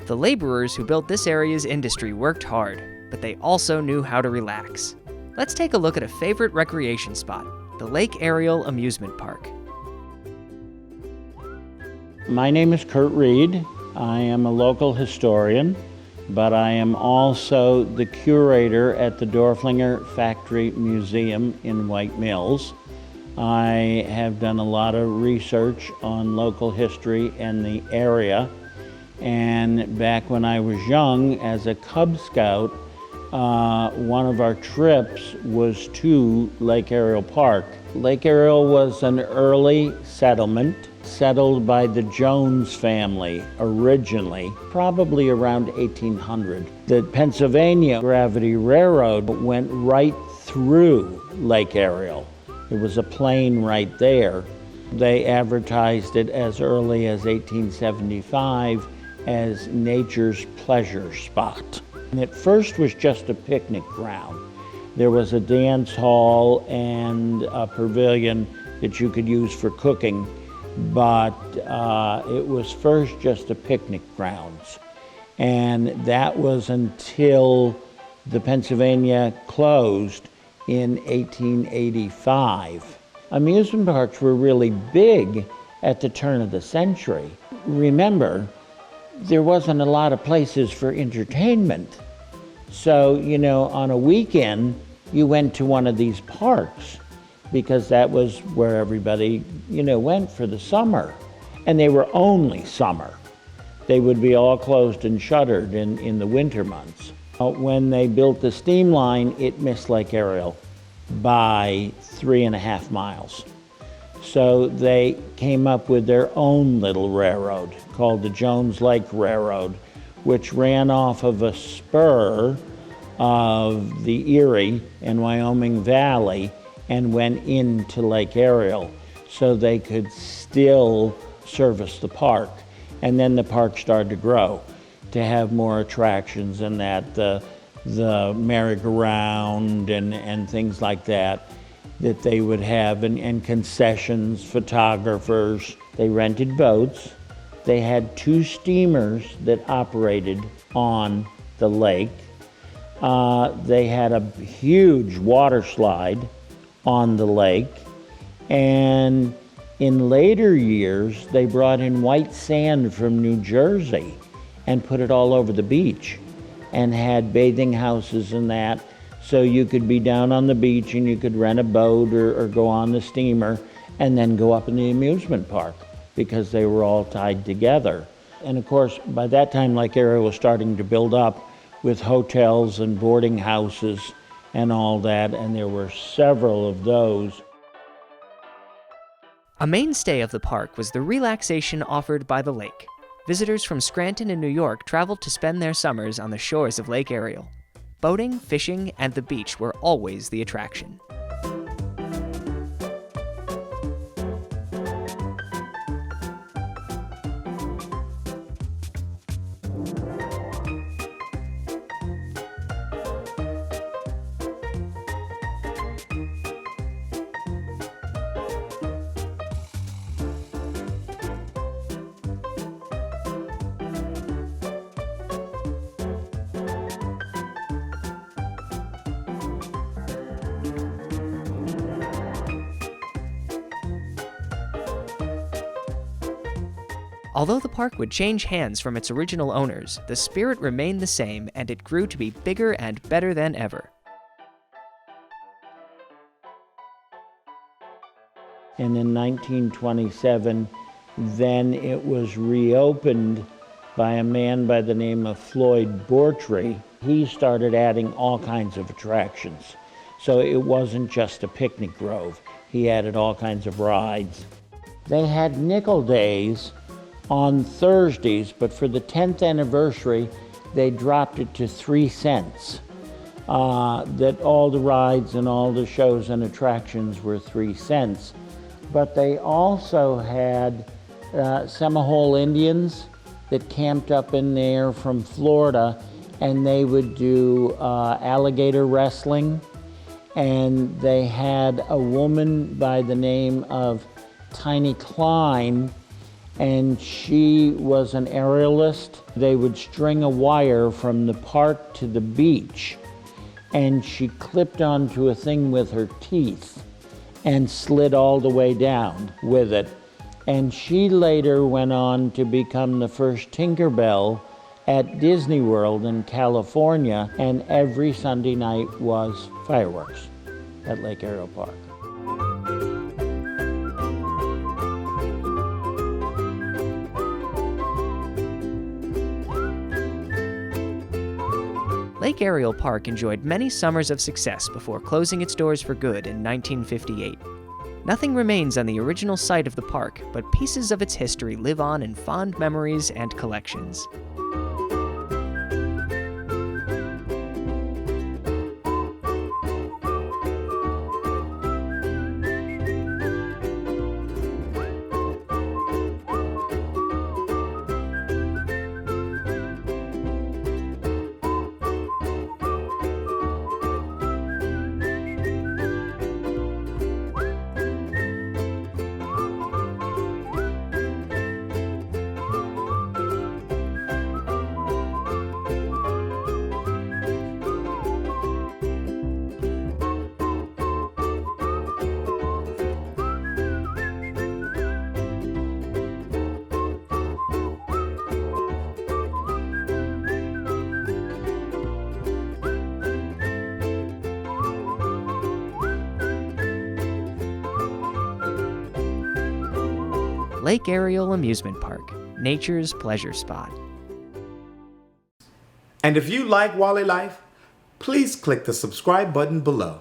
The laborers who built this area's industry worked hard, but they also knew how to relax. Let's take a look at a favorite recreation spot, the Lake Ariel Amusement Park. My name is Kurt Reed. I am a local historian, but I am also the curator at the Dorflinger Factory Museum in White Mills. I have done a lot of research on local history and the area. And back when I was young, as a Cub Scout, one of our trips was to Lake Ariel Park. Lake Ariel was an early settlement, settled by the Jones family originally, probably around 1800. The Pennsylvania Gravity Railroad went right through Lake Ariel. It was a plain right there. They advertised it as early as 1875 as nature's pleasure spot. And at first was just a picnic ground. There was a dance hall and a pavilion that you could use for cooking, but it was first just a picnic grounds. And that was until the Pennsylvania closed in 1885. Amusement parks were really big at the turn of the century. Remember, there wasn't a lot of places for entertainment. So, on a weekend, you went to one of these parks because that was where everybody, went for the summer. And they were only summer. They would be all closed and shuttered in the winter months. When they built the steam line, it missed Lake Ariel by 3.5 miles. So they came up with their own little railroad called the Jones Lake Railroad, which ran off of a spur of the Erie and Wyoming Valley and went into Lake Ariel so they could still service the park. And then the park started to grow to have more attractions and that the merry-go-round and things like that they would have, and concessions, photographers. They rented boats. They had 2 steamers that operated on the lake. They had a huge water slide on the lake. And in later years, they brought in white sand from New Jersey and put it all over the beach and had bathing houses and that. So you could be down on the beach and you could rent a boat or go on the steamer and then go up in the amusement park because they were all tied together. And of course, by that time, Lake Ariel was starting to build up with hotels and boarding houses and all that, and there were several of those. A mainstay of the park was the relaxation offered by the lake. Visitors from Scranton and New York traveled to spend their summers on the shores of Lake Ariel. Boating, fishing, and the beach were always the attraction. Although the park would change hands from its original owners, the spirit remained the same and it grew to be bigger and better than ever. And in 1927, then it was reopened by a man by the name of Floyd Bortry. He started adding all kinds of attractions. So it wasn't just a picnic grove. He added all kinds of rides. They had nickel days on Thursdays, but for the 10th anniversary, they dropped it to 3 cents. That all the rides and all the shows and attractions were 3 cents. But they also had Seminole Indians that camped up in there from Florida, and they would do alligator wrestling. And they had a woman by the name of Tiny Klein, and she was an aerialist. They would string a wire from the park to the beach, and she clipped onto a thing with her teeth and slid all the way down with it. And she later went on to become the first Tinkerbell at Disney World in California, and every Sunday night was fireworks at Lake Ariel Park. Lake Ariel Park enjoyed many summers of success before closing its doors for good in 1958. Nothing remains on the original site of the park, but pieces of its history live on in fond memories and collections. Lake Ariel Amusement Park, nature's pleasure spot. And if you like Wally Life, please click the subscribe button below.